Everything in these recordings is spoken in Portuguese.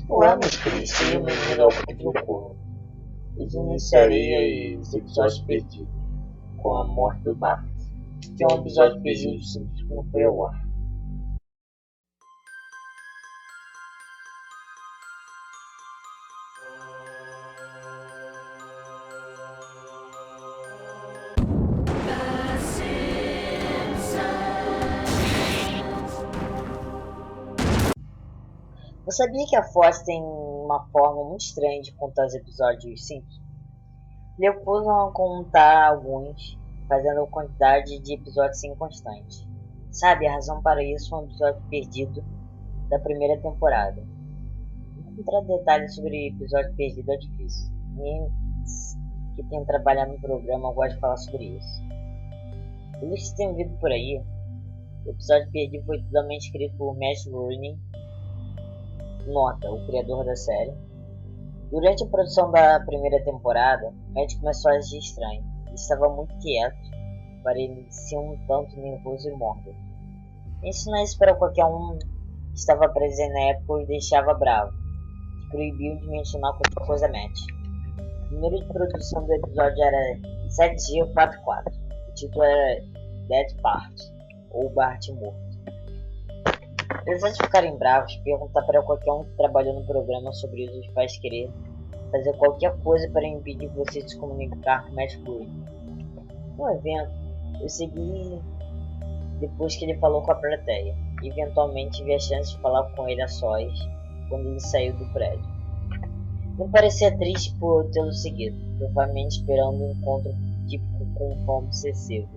Olá, meus queridos, sejam bem-vindos ao capítulo Corvo. Eu iniciarei os episódios perdidos com a morte do Bart, que é um episódio perdido simples que não foi ao ar. Você sabia que a Fox tem uma forma muito estranha de contar os episódios simples? Ele pôs a contar alguns, fazendo a quantidade de episódios sem constante. Sabe, a razão para isso é um episódio perdido da primeira temporada. Encontrar detalhes sobre episódio perdido é difícil. Nem que tem trabalhado no programa gosta de falar sobre isso. Pelos que têm vindo por aí, o episódio perdido foi totalmente escrito por Matt Groening, nota, o criador da série. Durante a produção da primeira temporada, Matt começou a agir estranho. Ele estava muito quieto, parecia um tanto nervoso e mórbido. Isso não é isso para qualquer um que estava presente na época o deixava bravo. Proibiu de mencionar qualquer coisa Matt. O número de produção do episódio era 7G44. O título era Dead Bart, ou Bart Morto. Apesar de ficarem bravos, perguntar para qualquer um que trabalhou no programa sobre isso os faz querer fazer qualquer coisa para impedir você de se comunicar com Matt Groening. No evento, eu segui depois que ele falou com a plateia. Eventualmente tive a chance de falar com ele a sós quando ele saiu do prédio. Não parecia triste por tê-lo seguido, provavelmente esperando um encontro típico com um fã obsessivo.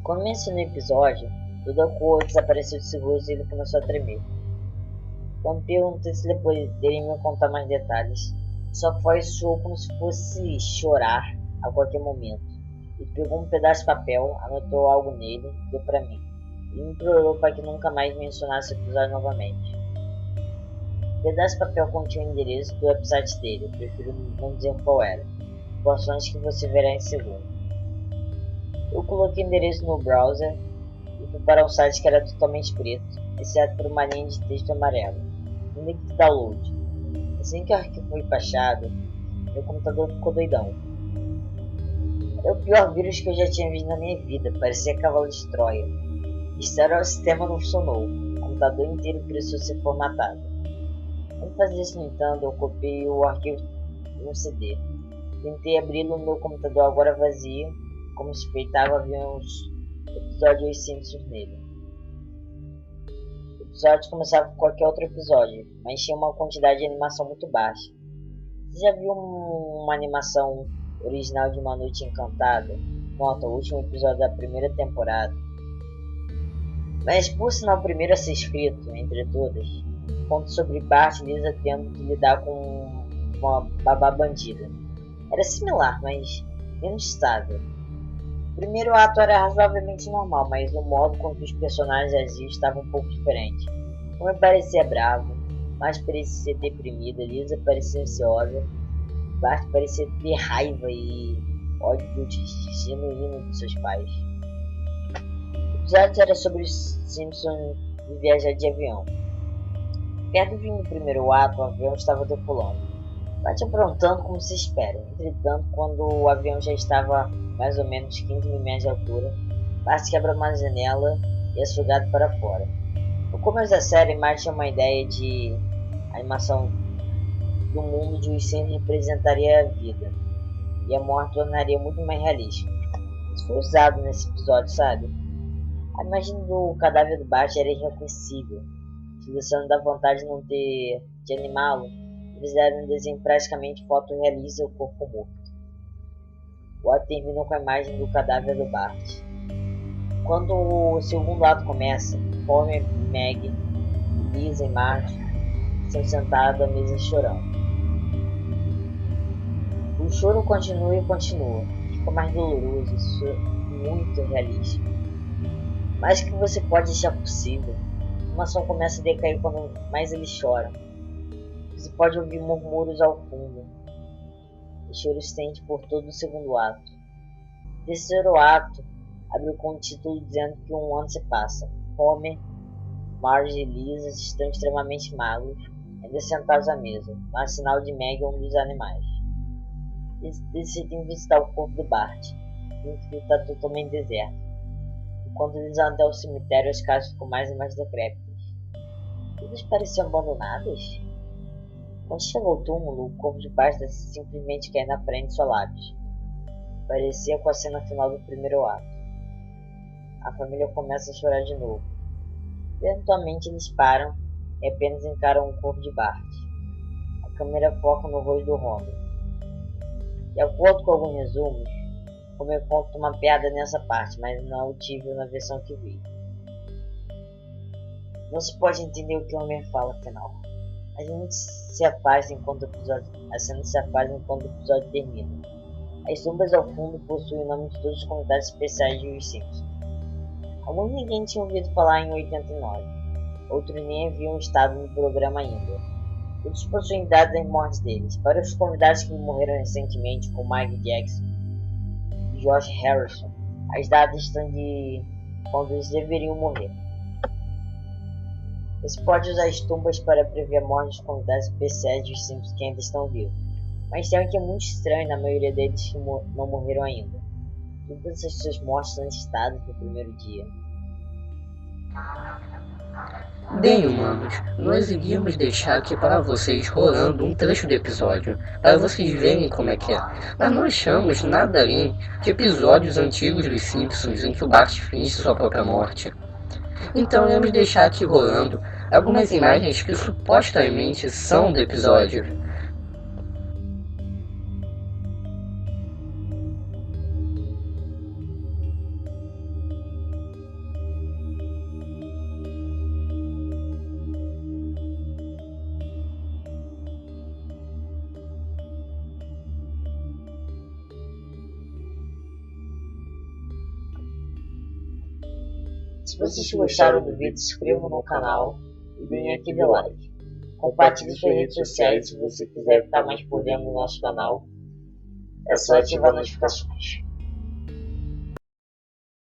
Quando mencionei o episódio, toda a cor desapareceu de seu rosto e ele começou a tremer. Quando perguntei se ele poderia me contar mais detalhes, sua voz soou como se fosse chorar a qualquer momento. Ele pegou um pedaço de papel, anotou algo nele e deu para mim. Ele me implorou para que nunca mais mencionasse o episódio novamente. O pedaço de papel continha o endereço do website dele, eu prefiro não dizer qual era. Informações que você verá em segundo. Eu coloquei o endereço no browser e fui para um site que era totalmente preto, exceto por uma linha de texto amarelo. Um link de download. Assim que o arquivo foi baixado, meu computador ficou doidão. Era o pior vírus que eu já tinha visto na minha vida, parecia cavalo de Troia. O sistema não funcionou, o computador inteiro precisou ser formatado. Quando fazia isso, no entanto, eu copiei o arquivo no CD. Tentei abri-lo no meu computador agora vazio, como suspeitava havia uns episódios Simpsons nele. O episódio começava com qualquer outro episódio, mas tinha uma quantidade de animação muito baixa. Você já viu uma animação original de Uma Noite Encantada? Nota, o último episódio da primeira temporada. Mas por sinal o primeiro a ser escrito, entre todas, conta sobre Bart e Lisa tendo que lidar com uma babá bandida. Era similar, mas menos estável. O primeiro ato era razoavelmente normal, mas o modo com que os personagens agiam estava um pouco diferente. Uma parecia bravo, Bart parecia deprimida, Lisa parecia ansiosa, Bart parecia ter raiva e ódio genuíno dos seus pais. O episódio era sobre os Simpsons e viajar de avião. Perto do fim do primeiro ato, o avião estava decolando. Bart aprontando como se espera. Entretanto, quando o avião já estava mais ou menos 15 mil metros de altura, Bart quebra uma janela e é sugado para fora. No começo da série, Bart tinha uma ideia de animação do mundo de os Simpsons representaria a vida, e a morte tornaria muito mais realística. Isso foi usado nesse episódio, sabe? A imagem do cadáver do Bart era irreconhecível. Se você não dá vontade de animá-lo, fizeram um desenho praticamente fotorrealista o corpo morto. O ato termina com a imagem do cadáver do Bart. Quando o segundo ato começa, Homer, Maggie, Lisa e Marge estão sentados à mesa chorando. O choro continua e continua. Fica mais doloroso, isso é muito realístico. Mais que você pode achar possível. A animação começa a decair quanto mais eles choram. Você pode ouvir murmúrios ao fundo. O choro estende por todo o segundo ato. O terceiro ato abre com o título dizendo que um ano se passa. Homer Marge e Lisa estão extremamente magros, ainda sentados à mesa, no sinal de Meg, um dos animais. Eles decidem visitar o corpo do Bart, visto que está totalmente deserto. Enquanto eles andam até o cemitério, as casas ficam mais e mais decrépitas. Todas pareciam abandonadas. Quando chega ao túmulo, o corpo de Bart simplesmente cai na frente de seus lábios. Parecia com a cena final do primeiro ato. A família começa a chorar de novo. Eventualmente eles param e apenas encaram o corpo de Bart. A câmera foca no rosto do Homer. De acordo com alguns resumos, Homer conta uma piada nessa parte, mas não é autível na versão que vi. Não se pode entender o que Homer fala afinal. A cena se afasta enquanto o episódio termina. As sombras ao fundo possuem o nome de todos os convidados especiais de Os Simpsons. Alguns ninguém tinha ouvido falar em 89, outros nem haviam estado no programa ainda. Todos possuem dados das mortes deles. Para os convidados que morreram recentemente, como Mike Jackson e Josh Harrison, as datas estão de quando eles deveriam morrer. Você pode usar as tumbas para prever a morte dos convidados especiais dos Simpsons que ainda estão vivos, mas tem que é muito estranho na maioria deles que não morreram ainda. Todas as suas mortes são listadas no primeiro dia. Bem, humanos, nós iríamos deixar aqui para vocês rolando um trecho do episódio, para vocês verem como é que é. Mas não achamos nada além de episódios antigos dos Simpsons em que o Bart finge sua própria morte. Então iremos deixar aqui rolando algumas imagens que supostamente são do episódio. Se vocês gostaram do vídeo, se inscrevam no canal e deem aquele like. Compartilhe suas redes sociais se você quiser ficar mais por dentro do nosso canal. É só ativar as notificações.